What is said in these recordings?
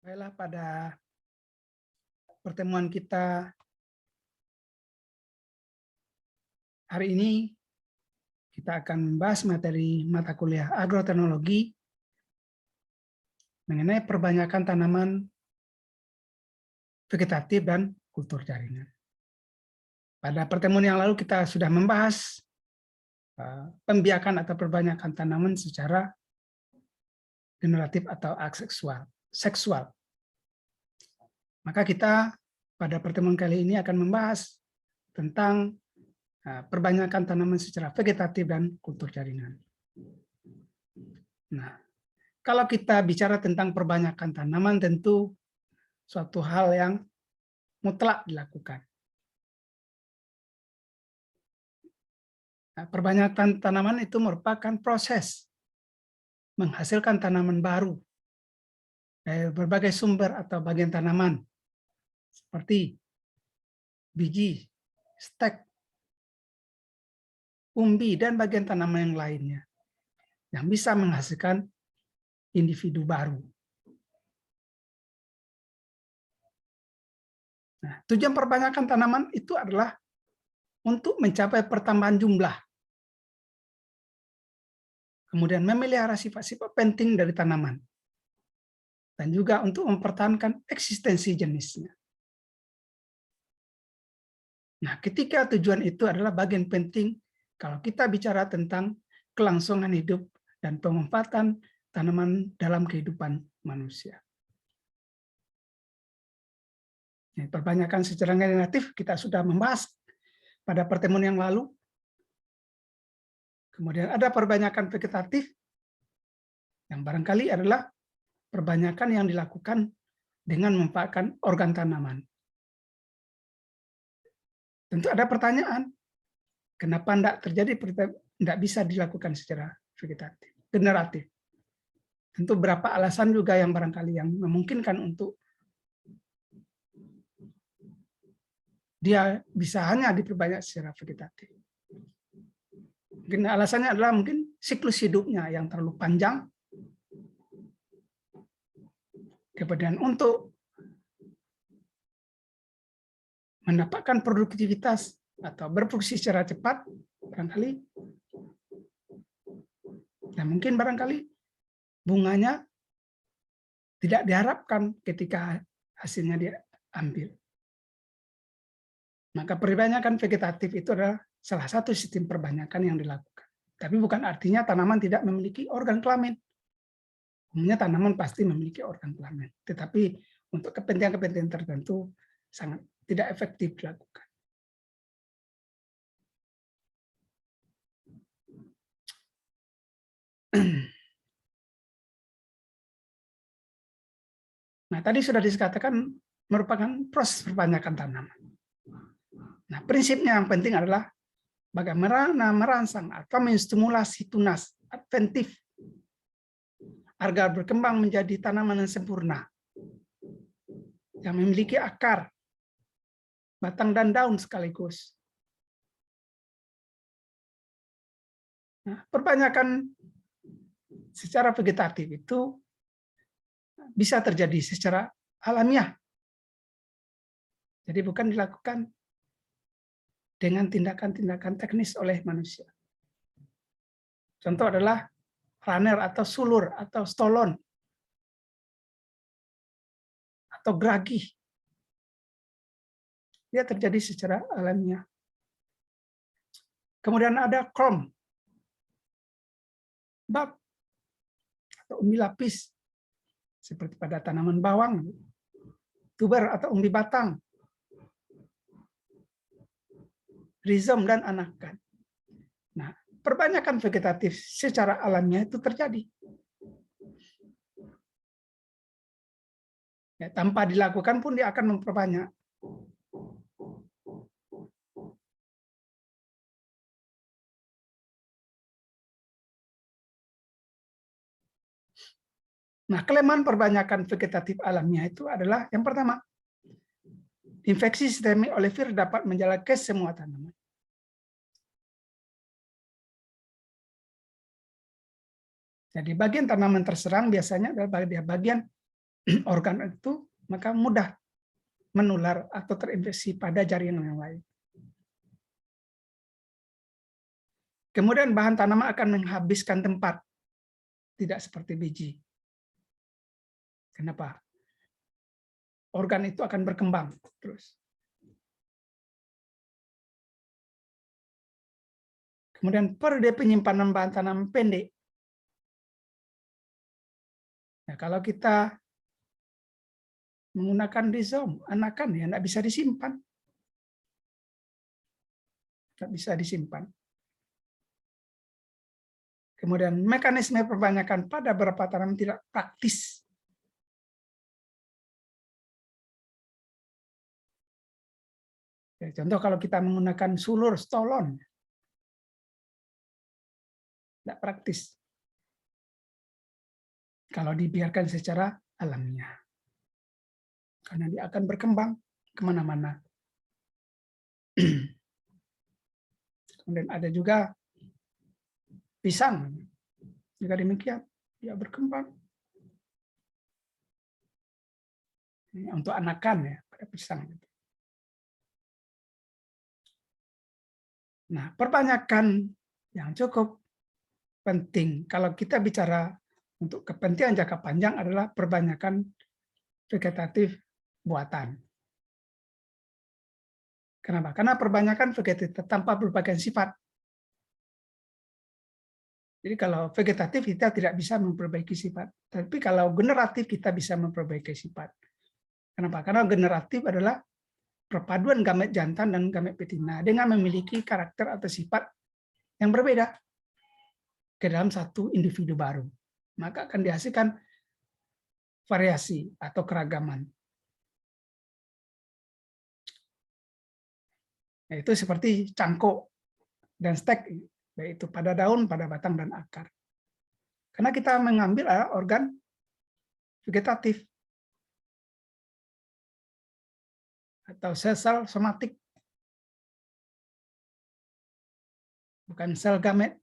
Baiklah, pada pertemuan kita hari ini, kita akan membahas materi mata kuliah agroteknologi mengenai perbanyakan tanaman vegetatif dan kultur jaringan. Pada pertemuan yang lalu kita sudah membahas pembiakan atau perbanyakan tanaman secara generatif atau seksual. Maka kita pada pertemuan kali ini akan membahas tentang perbanyakan tanaman secara vegetatif dan kultur jaringan. Nah, kalau kita bicara tentang perbanyakan tanaman, tentu suatu hal yang mutlak dilakukan. Nah, perbanyakan tanaman itu merupakan proses menghasilkan tanaman baru dari berbagai sumber atau bagian tanaman, seperti biji, stek, umbi, dan bagian tanaman yang lainnya, yang bisa menghasilkan individu baru. Nah, tujuan perbanyakan tanaman itu adalah untuk mencapai pertambahan jumlah, kemudian memelihara sifat-sifat penting dari tanaman, dan juga untuk mempertahankan eksistensi jenisnya. Nah, ketika tujuan itu adalah bagian penting kalau kita bicara tentang kelangsungan hidup dan pemanfaatan tanaman dalam kehidupan manusia. Perbanyakan secara generatif kita sudah membahas pada pertemuan yang lalu. Kemudian ada perbanyakan vegetatif, yang barangkali adalah perbanyakan yang dilakukan dengan memanfaatkan organ tanaman. Tentu ada pertanyaan, kenapa tidak bisa dilakukan secara vegetatif, generatif? Tentu berapa alasan juga yang barangkali yang memungkinkan untuk dia bisa hanya diperbanyak secara vegetatif. Mungkin alasannya adalah mungkin siklus hidupnya yang terlalu panjang. Kemudian untuk mendapatkan produktivitas atau berfungsi secara cepat, barangkali, dan mungkin barangkali bunganya tidak diharapkan ketika hasilnya diambil. Maka perbanyakan vegetatif itu adalah salah satu sistem perbanyakan yang dilakukan. Tapi bukan artinya tanaman tidak memiliki organ kelamin. Umumnya tanaman pasti memiliki organ kelamin. Tetapi untuk kepentingan-kepentingan tertentu sangat tidak efektif dilakukan. Nah, tadi sudah dikatakan merupakan proses perbanyakan tanaman. Nah, prinsipnya yang penting adalah bagaimana merangsang atau menstimulasi tunas adventif agar berkembang menjadi tanaman yang sempurna, yang memiliki akar, batang, dan daun sekaligus. Nah, perbanyakan secara vegetatif itu bisa terjadi secara alamiah. Jadi bukan dilakukan dengan tindakan-tindakan teknis oleh manusia. Contoh adalah runner atau sulur atau stolon atau geragi. Dia terjadi secara alamiah. Kemudian ada krom, bab, atau umbi lapis, seperti pada tanaman bawang, tuber atau umbi batang, rizom, dan anakan. Nah, perbanyakan vegetatif secara alamiah itu terjadi. Ya, tanpa dilakukan pun dia akan memperbanyak. Nah, kelemahan perbanyakan vegetatif alamiah itu adalah yang pertama, infeksi sistemik oleh virus dapat menjalar ke semua tanaman. Jadi bagian tanaman terserang biasanya adalah bagian organ itu, maka mudah menular atau terinfeksi pada jaringan yang lain. Kemudian bahan tanaman akan menghabiskan tempat, tidak seperti biji. Kenapa? Organ itu akan berkembang terus. Kemudian periode penyimpanan bahan tanaman pendek. Nah, kalau kita menggunakan rizom, anakan ya tidak bisa disimpan. Tidak bisa disimpan. Kemudian mekanisme perbanyakan pada beberapa tanaman tidak praktis. Ya, contoh kalau kita menggunakan sulur stolon, tidak praktis. Kalau dibiarkan secara alamiah. Karena dia akan berkembang kemana-mana. Kemudian ada juga pisang. Juga demikian, dia berkembang. Ini untuk anakan ya, pada pisang. Nah, perbanyakan yang cukup penting kalau kita bicara untuk kepentingan jangka panjang adalah perbanyakan vegetatif buatan. Kenapa? Karena perbanyakan vegetatif tanpa berbagai sifat. Jadi kalau vegetatif kita tidak bisa memperbaiki sifat, tapi kalau generatif kita bisa memperbaiki sifat. Kenapa? Karena generatif adalah perpaduan gamet jantan dan gamet betina dengan memiliki karakter atau sifat yang berbeda ke dalam satu individu baru. Maka akan dihasilkan variasi atau keragaman. Yaitu seperti cangkok dan stek, yaitu pada daun, pada batang, dan akar. Karena kita mengambil organ vegetatif atau sel-sel somatik, bukan sel gamet.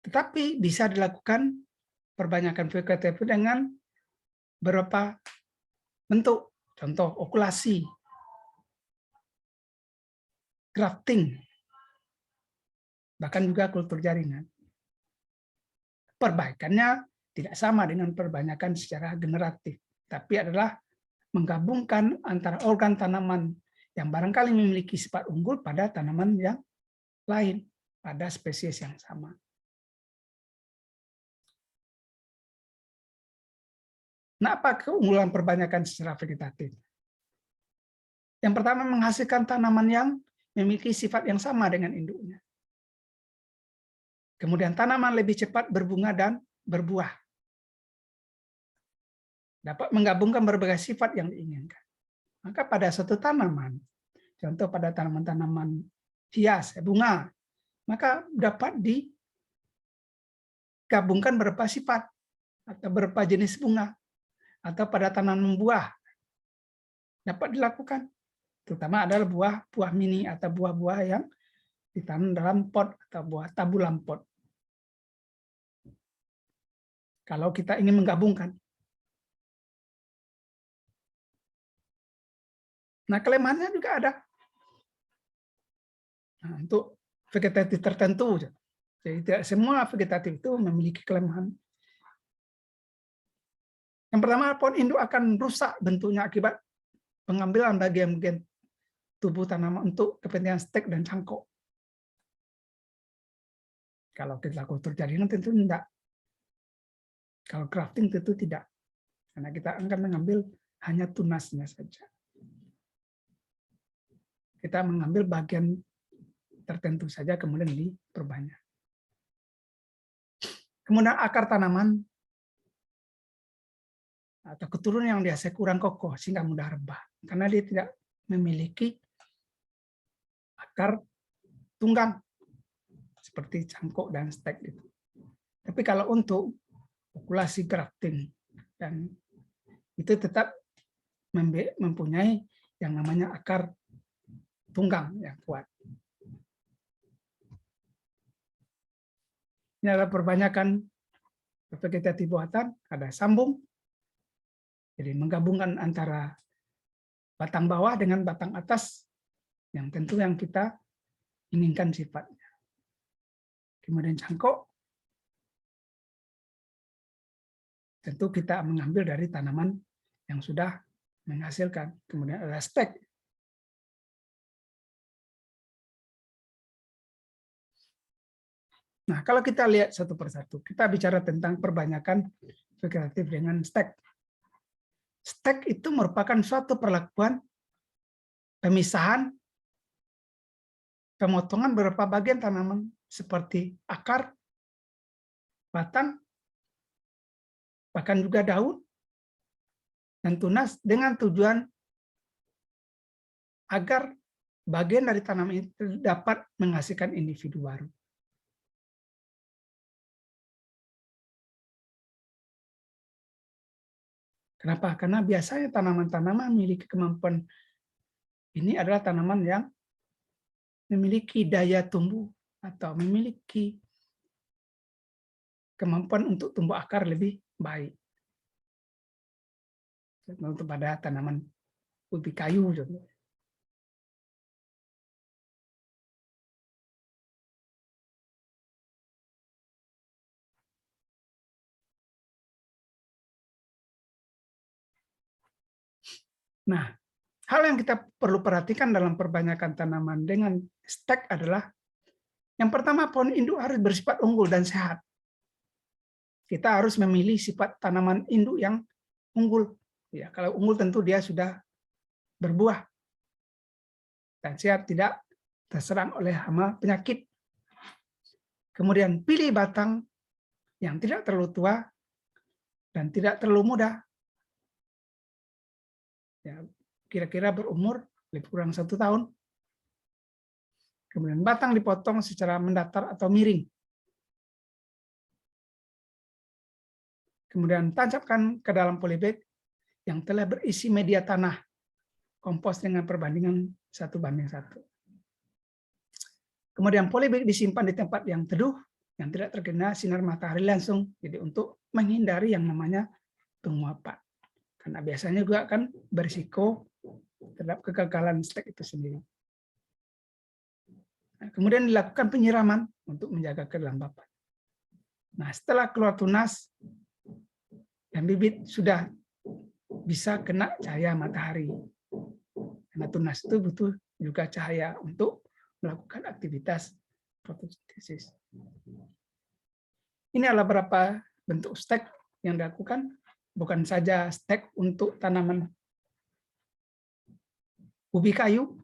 Tetapi bisa dilakukan perbanyakan vegetatif dengan beberapa bentuk, contoh okulasi, grafting, bahkan juga kultur jaringan. Perbaikannya tidak sama dengan perbanyakan secara generatif, tapi adalah menggabungkan antara organ tanaman yang barangkali memiliki sifat unggul pada tanaman yang lain, pada spesies yang sama. Nah, apa keunggulan perbanyakan secara vegetatif? Yang pertama, menghasilkan tanaman yang memiliki sifat yang sama dengan induknya. Kemudian tanaman lebih cepat berbunga dan berbuah. Dapat menggabungkan berbagai sifat yang diinginkan. Maka pada suatu tanaman, contoh pada tanaman-tanaman hias, bunga, maka dapat digabungkan beberapa sifat atau beberapa jenis bunga. Atau pada tanaman buah, dapat dilakukan. Terutama adalah buah mini atau buah-buah yang ditanam dalam pot atau buah tabulam pot. Kalau kita ingin menggabungkan. Nah, kelemahannya juga ada. Nah, untuk vegetatif tertentu. Jadi tidak semua vegetatif itu memiliki kelemahan. Yang pertama, pohon induk akan rusak bentuknya akibat pengambilan bagian-bagian tubuh tanaman untuk kepentingan stek dan cangkok. Kalau kita kultur jaringan tentu tidak. Kalau grafting tentu tidak. Karena kita akan mengambil hanya tunasnya saja. Kita mengambil bagian tertentu saja kemudian diperbanyak. Kemudian akar tanaman atau keturunan yang biasa kurang kokoh sehingga mudah rebah. Karena dia tidak memiliki akar tunggang seperti cangkok dan stek itu. Tapi kalau untuk okulasi grafting dan itu tetap mempunyai yang namanya akar tunggang yang kuat. Ini adalah perbanyakan vegetatif buatan, ada sambung, jadi menggabungkan antara batang bawah dengan batang atas, yang tentu yang kita inginkan sifatnya. Kemudian cangkok, tentu kita mengambil dari tanaman yang sudah menghasilkan. Kemudian ada stek. Nah, kalau kita lihat satu persatu, kita bicara tentang perbanyakan vegetatif dengan stek. Stek itu merupakan suatu perlakuan pemisahan, pemotongan beberapa bagian tanaman seperti akar, batang, bahkan juga daun, dan tunas dengan tujuan agar bagian dari tanaman itu dapat menghasilkan individu baru. Kenapa? Karena biasanya tanaman-tanaman memiliki kemampuan ini adalah tanaman yang memiliki daya tumbuh atau memiliki kemampuan untuk tumbuh akar lebih baik. Untuk pada tanaman ubi kayu. Nah, hal yang kita perlu perhatikan dalam perbanyakan tanaman dengan stek adalah yang pertama, pohon induk harus bersifat unggul dan sehat. Kita harus memilih sifat tanaman induk yang unggul. Ya, kalau unggul tentu dia sudah berbuah dan sehat, tidak terserang oleh hama penyakit. Kemudian pilih batang yang tidak terlalu tua dan tidak terlalu muda. Ya, kira-kira berumur lebih kurang 1 tahun. Kemudian batang dipotong secara mendatar atau miring. Kemudian tancapkan ke dalam polybag yang telah berisi media tanah, kompos dengan perbandingan 1:1. Kemudian polybag disimpan di tempat yang teduh, yang tidak terkena sinar matahari langsung, jadi untuk menghindari yang namanya penguapan. Karena biasanya juga kan berisiko terhadap kegagalan stek itu sendiri. Nah, kemudian dilakukan penyiraman untuk menjaga kelembapan. Nah, setelah keluar tunas dan bibit sudah bisa kena cahaya matahari. Karena tunas itu butuh juga cahaya untuk melakukan aktivitas fotosintesis. Ini adalah beberapa bentuk stek yang dilakukan, bukan saja stek untuk tanaman ubi kayu,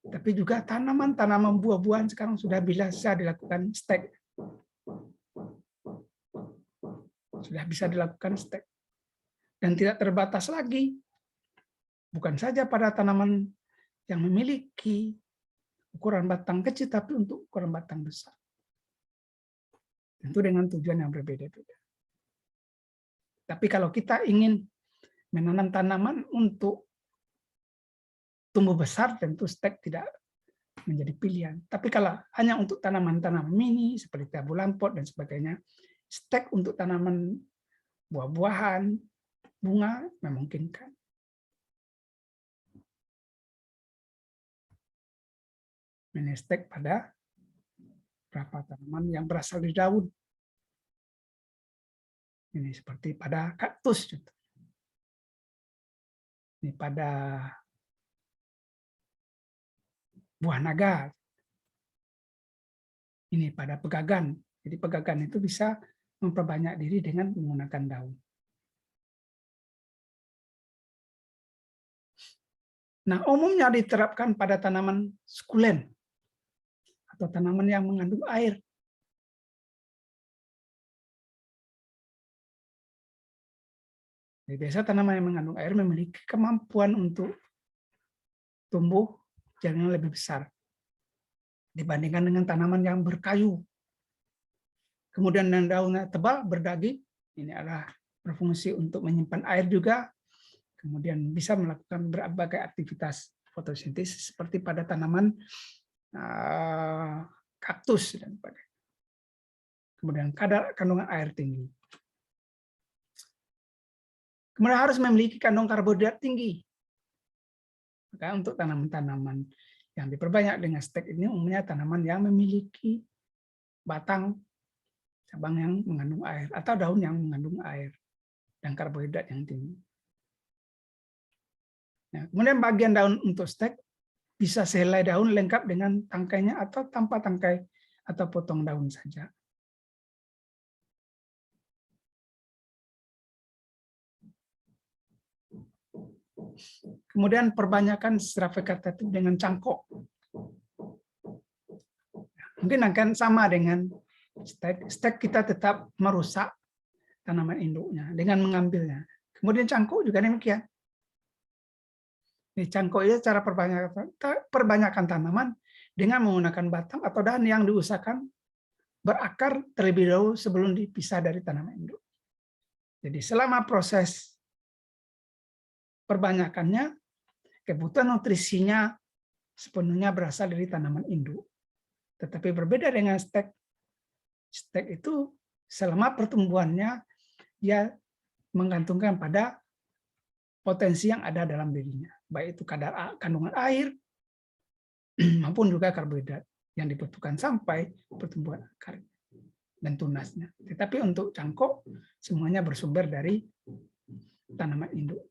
tapi juga tanaman-tanaman buah-buahan sekarang sudah bisa dilakukan stek. Sudah bisa dilakukan stek. Dan tidak terbatas lagi, bukan saja pada tanaman yang memiliki ukuran batang kecil, tapi untuk ukuran batang besar. Tentu dengan tujuan yang berbeda-beda. Tapi kalau kita ingin menanam tanaman untuk tumbuh besar, tentu stek tidak menjadi pilihan. Tapi kalau hanya untuk tanaman-tanaman mini, seperti tabu lampot dan sebagainya, stek untuk tanaman buah-buahan, bunga, memungkinkan. Menestek pada beberapa tanaman yang berasal dari daun. Ini seperti pada kaktus. Ini pada buah naga. Ini pada pegagan. Jadi pegagan itu bisa memperbanyak diri dengan menggunakan daun. Nah, umumnya diterapkan pada tanaman sukulen atau tanaman yang mengandung air. Jadi biasa tanaman yang mengandung air memiliki kemampuan untuk tumbuh jaringan lebih besar dibandingkan dengan tanaman yang berkayu. Kemudian yang daunnya tebal, berdaging, ini adalah berfungsi untuk menyimpan air juga, kemudian bisa melakukan berbagai aktivitas fotosintesis seperti pada tanaman kaktus dan sebagainya. kemudian kadar kandungan air tinggi. Kemudian harus memiliki kandungan karbohidrat tinggi. Maka untuk tanaman-tanaman yang diperbanyak dengan stek ini umumnya tanaman yang memiliki batang, cabang yang mengandung air, atau daun yang mengandung air dan karbohidrat yang tinggi. Nah, kemudian bagian daun untuk stek bisa sehelai daun lengkap dengan tangkainya atau tanpa tangkai atau potong daun saja. Kemudian perbanyakan serat vegetatif dengan cangkok. Mungkin akan sama dengan stek. Stek kita tetap merusak tanaman induknya dengan mengambilnya. Kemudian cangkok juga demikian. Di cangkok itu cara perbanyakan tanaman dengan menggunakan batang atau dahan yang diusahakan berakar terlebih dahulu sebelum dipisah dari tanaman induk. Jadi selama proses perbanyakannya, kebutuhan nutrisinya sepenuhnya berasal dari tanaman induk. Tetapi berbeda dengan stek. Stek itu selama pertumbuhannya dia menggantungkan pada potensi yang ada dalam dirinya, baik itu kadar kandungan air maupun juga karbohidrat yang dibutuhkan sampai pertumbuhan akar dan tunasnya. Tetapi untuk cangkok semuanya bersumber dari tanaman induk.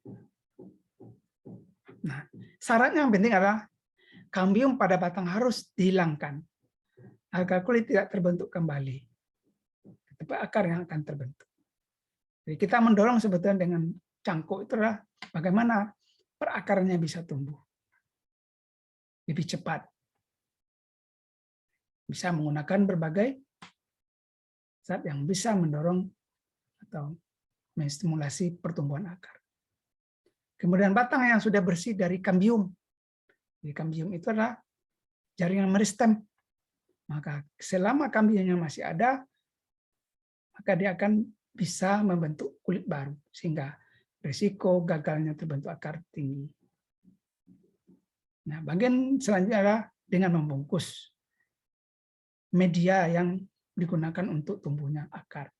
Nah, syaratnya yang penting adalah kambium pada batang harus dihilangkan agar kulit tidak terbentuk kembali. Tetapi akar yang akan terbentuk. Jadi kita mendorong sebetulnya dengan cangkok itu adalah bagaimana perakarannya bisa tumbuh lebih cepat. Bisa menggunakan berbagai zat yang bisa mendorong atau menstimulasi pertumbuhan akar. Kemudian batang yang sudah bersih dari kambium. Jadi kambium itu adalah jaringan meristem. Maka selama kambiumnya masih ada, maka dia akan bisa membentuk kulit baru sehingga risiko gagalnya terbentuk akar tinggi. Nah, bagian selanjutnya adalah dengan membungkus media yang digunakan untuk tumbuhnya akar.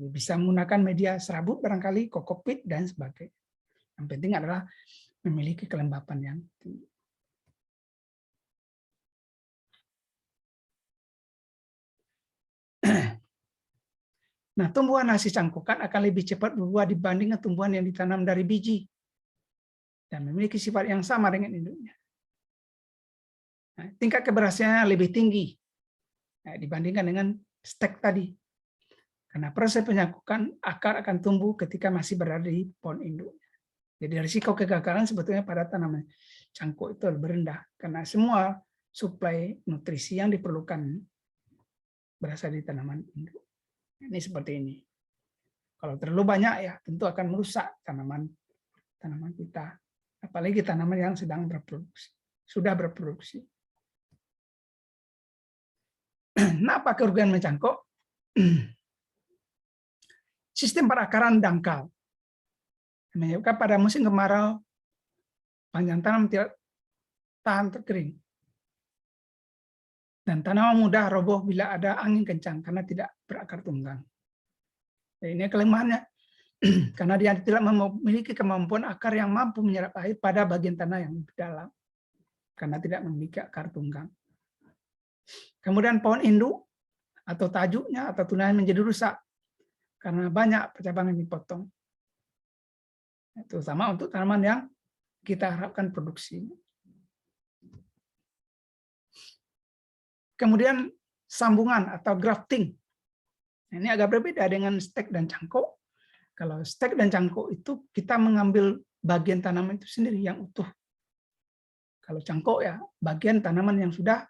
Bisa menggunakan media serabut barangkali, kokopit dan sebagainya. Yang penting adalah memiliki kelembapan yang tinggi. Nah, tumbuhan hasil cangkokan akan lebih cepat berbuah dibandingkan tumbuhan yang ditanam dari biji dan memiliki sifat yang sama dengan induknya. Nah, tingkat keberhasilannya lebih tinggi dibandingkan dengan stek tadi. Karena proses penyangkukan akar akan tumbuh ketika masih berada di pohon induk. Jadi risiko kegagalan sebetulnya pada tanaman cangkok itu lebih rendah karena semua suplai nutrisi yang diperlukan berasal dari tanaman induk. Ini seperti ini. Kalau terlalu banyak ya tentu akan merusak tanaman kita. Apalagi tanaman yang sedang berproduksi, sudah berproduksi. Nah, apa kerugian mencangkok? Sistem perakaran dangkal. Menyebabkan pada musim kemarau panjang tanam tidak tahan terkering. Dan tanaman mudah roboh bila ada angin kencang karena tidak berakar tunggang. Ini kelemahannya karena dia tidak memiliki kemampuan akar yang mampu menyerap air pada bagian tanah yang lebih dalam karena tidak memiliki akar tunggang. Kemudian pohon induk atau tajuknya atau tunanya menjadi rusak karena banyak cabang yang dipotong. Terutama untuk tanaman yang kita harapkan produksi. Kemudian sambungan atau grafting. Ini agak berbeda dengan stek dan cangkok. Kalau stek dan cangkok itu kita mengambil bagian tanaman itu sendiri yang utuh. Kalau cangkok ya bagian tanaman yang sudah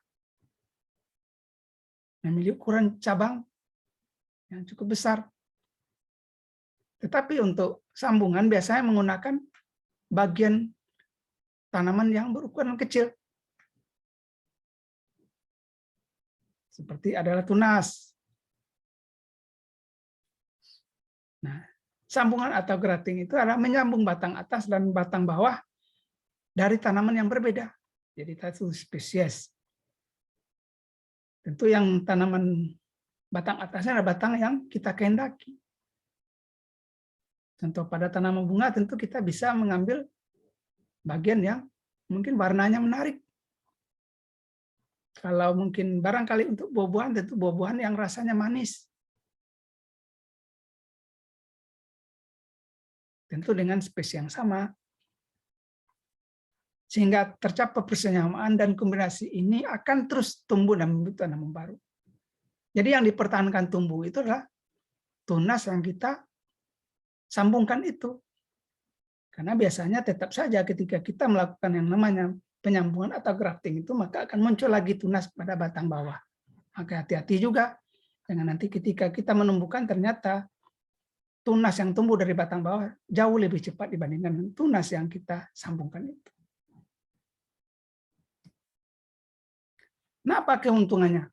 memiliki ukuran cabang yang cukup besar. Tetapi untuk sambungan biasanya menggunakan bagian tanaman yang berukuran kecil. Seperti adalah tunas. Nah, sambungan atau grafting itu adalah menyambung batang atas dan batang bawah dari tanaman yang berbeda. Jadi satu spesies. Tentu yang tanaman batang atasnya adalah batang yang kita kehendaki. Contoh pada tanaman bunga tentu kita bisa mengambil bagian yang mungkin warnanya menarik. Kalau mungkin barangkali untuk buah-buahan, tentu buah-buahan yang rasanya manis. Tentu dengan spesies yang sama. Sehingga tercapai persamaan dan kombinasi ini akan terus tumbuh dan membentuk tanaman baru. Jadi yang dipertahankan tumbuh itu adalah tunas yang kita sambungkan itu. Karena biasanya tetap saja ketika kita melakukan yang namanya penyambungan atau grafting itu, maka akan muncul lagi tunas pada batang bawah. Maka hati-hati juga dengan nanti ketika kita menumbuhkan ternyata tunas yang tumbuh dari batang bawah jauh lebih cepat dibandingkan tunas yang kita sambungkan itu. Nah, apa keuntungannya?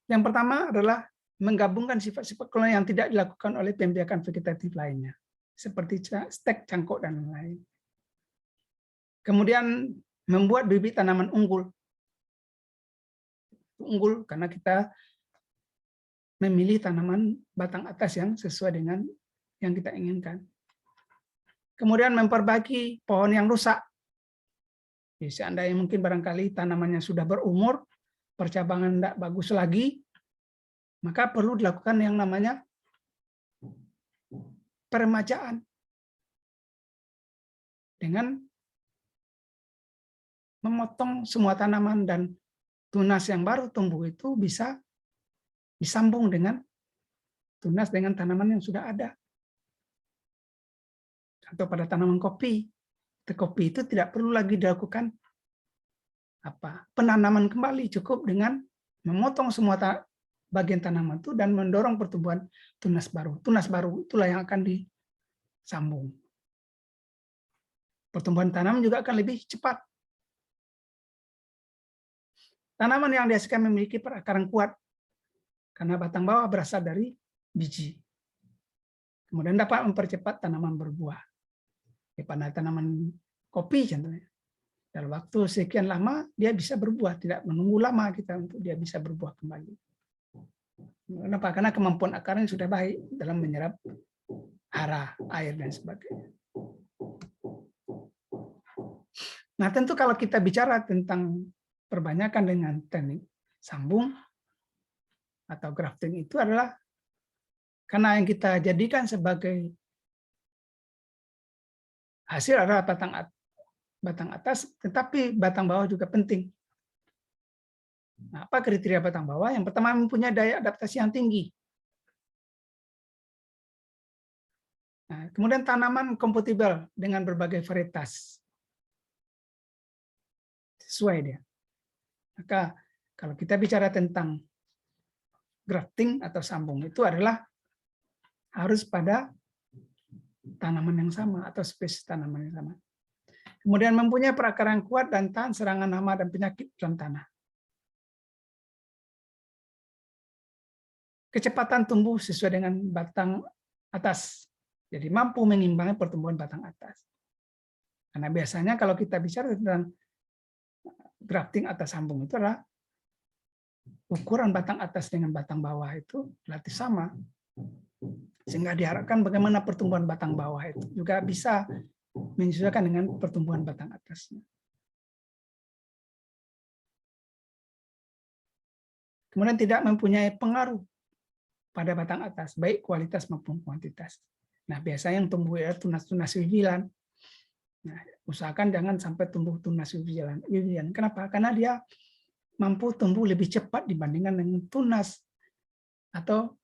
Yang pertama adalah menggabungkan sifat-sifat koloni yang tidak dilakukan oleh pembiakan vegetatif lainnya, seperti stek, cangkok, dan lain. Kemudian membuat bibit tanaman unggul. Unggul karena kita memilih tanaman batang atas yang sesuai dengan yang kita inginkan. Kemudian memperbaiki pohon yang rusak. Jadi seandainya mungkin barangkali tanamannya sudah berumur, percabangan tidak bagus lagi, maka perlu dilakukan yang namanya peremajaan. Dengan memotong semua tanaman dan tunas yang baru tumbuh itu bisa disambung dengan tunas dengan tanaman yang sudah ada. Atau pada tanaman kopi. Kopi itu tidak perlu lagi dilakukan penanaman kembali, cukup dengan memotong semua bagian tanaman itu dan mendorong pertumbuhan tunas baru. Tunas baru itulah yang akan disambung. Pertumbuhan tanaman juga akan lebih cepat. Tanaman yang dihasilkan memiliki perakaran kuat karena batang bawah berasal dari biji. Kemudian dapat mempercepat tanaman berbuah. Pada tanaman kopi contohnya. Dalam waktu sekian lama dia bisa berbuah, tidak menunggu lama kita untuk dia bisa berbuah kembali. Kenapa? Karena kemampuan akarnya sudah baik dalam menyerap hara, air, dan sebagainya. Nah, tentu kalau kita bicara tentang perbanyakan dengan teknik sambung atau grafting itu adalah karena yang kita jadikan sebagai hasil adalah batang atas, tetapi batang bawah juga penting. Nah, apa kriteria batang bawah? Yang pertama mempunyai daya adaptasi yang tinggi. Nah, kemudian tanaman kompatibel dengan berbagai varietas. Sesuai dia. Maka kalau kita bicara tentang grafting atau sambung itu adalah harus pada tanaman yang sama atau spesies tanaman yang sama. Kemudian mempunyai perakaran kuat dan tahan serangan hama dan penyakit dalam tanah. Kecepatan tumbuh sesuai dengan batang atas. Jadi mampu mengimbangi pertumbuhan batang atas. Karena biasanya kalau kita bicara tentang grafting atau sambung itu adalah ukuran batang atas dengan batang bawah itu relatif sama. Sehingga diharapkan bagaimana pertumbuhan batang bawah itu juga bisa menyesuaikan dengan pertumbuhan batang atasnya. Kemudian tidak mempunyai pengaruh pada batang atas, baik kualitas maupun kuantitas. Nah, biasanya yang tumbuh ya tunas-tunas wiwilan. Nah, usahakan jangan sampai tumbuh tunas wiwilan. Kenapa? Karena dia mampu tumbuh lebih cepat dibandingkan dengan tunas atau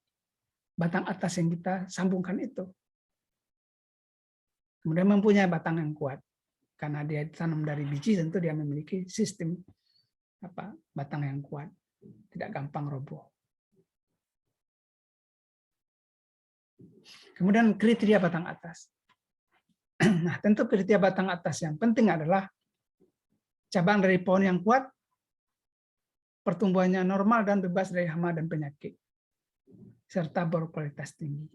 batang atas yang kita sambungkan itu. Kemudian mempunyai batang yang kuat. Karena dia ditanam dari biji, tentu dia memiliki sistem batang yang kuat. Tidak gampang roboh. Kemudian kriteria batang atas. Nah, tentu kriteria batang atas yang penting adalah cabang dari pohon yang kuat, pertumbuhannya normal dan bebas dari hama dan penyakit, serta berkualitas tinggi.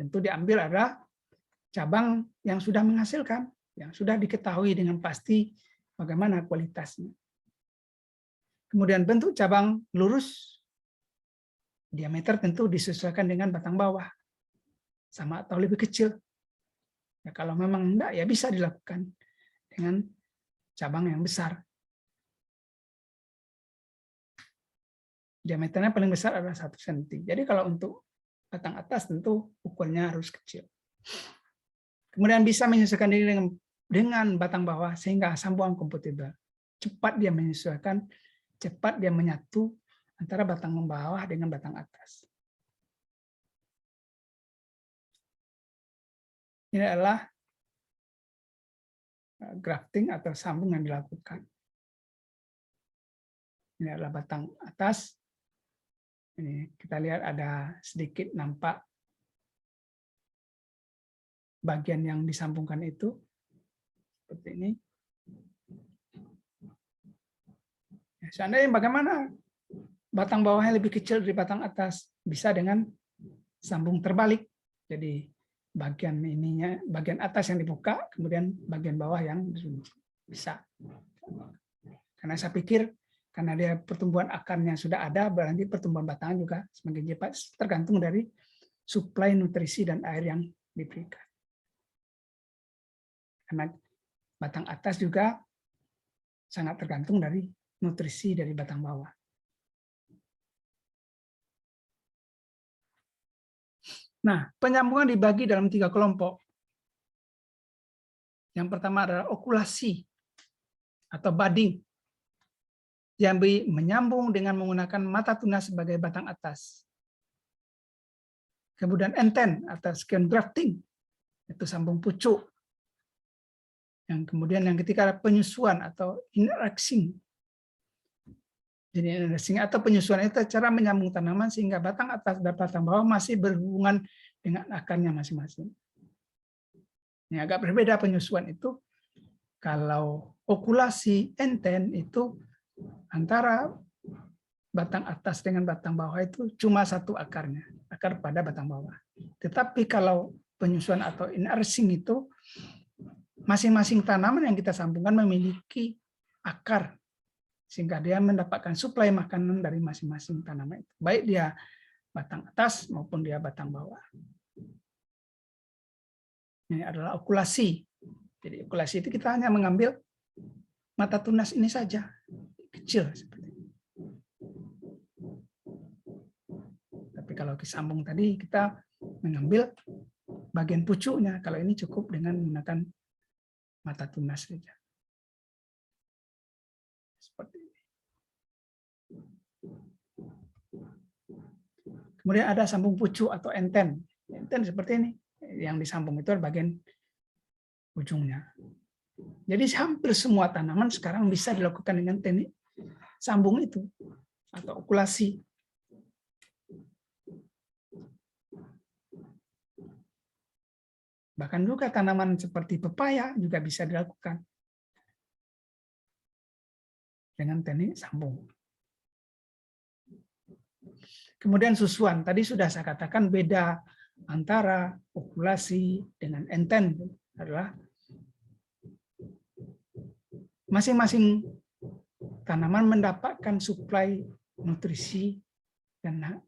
Tentu diambil adalah cabang yang sudah menghasilkan, yang sudah diketahui dengan pasti bagaimana kualitasnya. Kemudian bentuk cabang lurus, diameter tentu disesuaikan dengan batang bawah, sama atau lebih kecil. Ya, kalau memang enggak, ya bisa dilakukan dengan cabang yang besar. Diameternya paling besar adalah 1 cm. Jadi kalau untuk batang atas tentu ukurnya harus kecil. Kemudian bisa menyesuaikan diri dengan batang bawah sehingga sambungan kompatibel. Cepat dia menyesuaikan, cepat dia menyatu antara batang bawah dengan batang atas. Ini adalah grafting atau sambung yang dilakukan. Ini adalah batang atas. Ini kita lihat ada sedikit nampak bagian yang disambungkan itu seperti ini. Ya, seandainya bagaimana batang bawahnya lebih kecil dari batang atas, bisa dengan sambung terbalik. Jadi bagian ininya, bagian atas yang dibuka, kemudian bagian bawah yang bisa. Karena saya pikir karena dia pertumbuhan akarnya sudah ada, berarti pertumbuhan batangan juga semakin cepat, tergantung dari suplai nutrisi dan air yang diberikan. Karena batang atas juga sangat tergantung dari nutrisi dari batang bawah. Nah, penyambungan dibagi dalam 3 kelompok. Yang pertama adalah okulasi atau budding, yang menyambung dengan menggunakan mata tunas sebagai batang atas. Kemudian enten atau skin grafting, itu sambung pucuk. Yang kemudian yang ketiga ada penyusuan atau interacting. Jadi interacting atau penyusuan itu cara menyambung tanaman sehingga batang atas dan batang bawah masih berhubungan dengan akarnya masing-masing. Ini agak berbeda penyusuan itu. Kalau okulasi enten itu antara batang atas dengan batang bawah itu cuma satu akarnya, akar pada batang bawah. Tetapi kalau penyusuan atau interacting itu masing-masing tanaman yang kita sambungkan memiliki akar sehingga dia mendapatkan suplai makanan dari masing-masing tanaman itu, baik dia batang atas maupun dia batang bawah. Ini adalah okulasi. Jadi okulasi itu kita hanya mengambil mata tunas ini saja, kecil seperti ini. Tapi kalau disambung tadi kita mengambil bagian pucuknya. Kalau ini cukup dengan menggunakan mata tunas saja. Seperti ini. Kemudian ada sambung pucuk atau enten. Enten seperti ini. Yang disambung itu bagian ujungnya. Jadi hampir semua tanaman sekarang bisa dilakukan dengan teknik sambung itu atau okulasi. Bahkan juga tanaman seperti pepaya juga bisa dilakukan dengan teknik sambung. Kemudian susuan, tadi sudah saya katakan beda antara okulasi dengan enten adalah masing-masing tanaman mendapatkan suplai nutrisi dan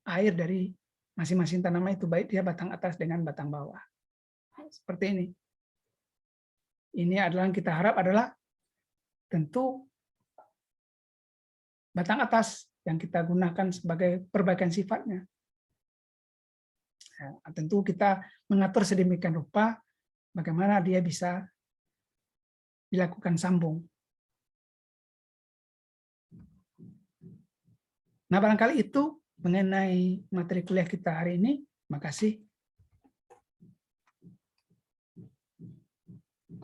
air dari masing-masing tanaman itu, baik dia batang atas dengan batang bawah. Seperti ini. Ini adalah yang kita harap adalah tentu batang atas yang kita gunakan sebagai perbaikan sifatnya. Ya, tentu kita mengatur sedemikian rupa bagaimana dia bisa dilakukan sambung. Nah, barangkali itu mengenai materi kuliah kita hari ini. Terima kasih.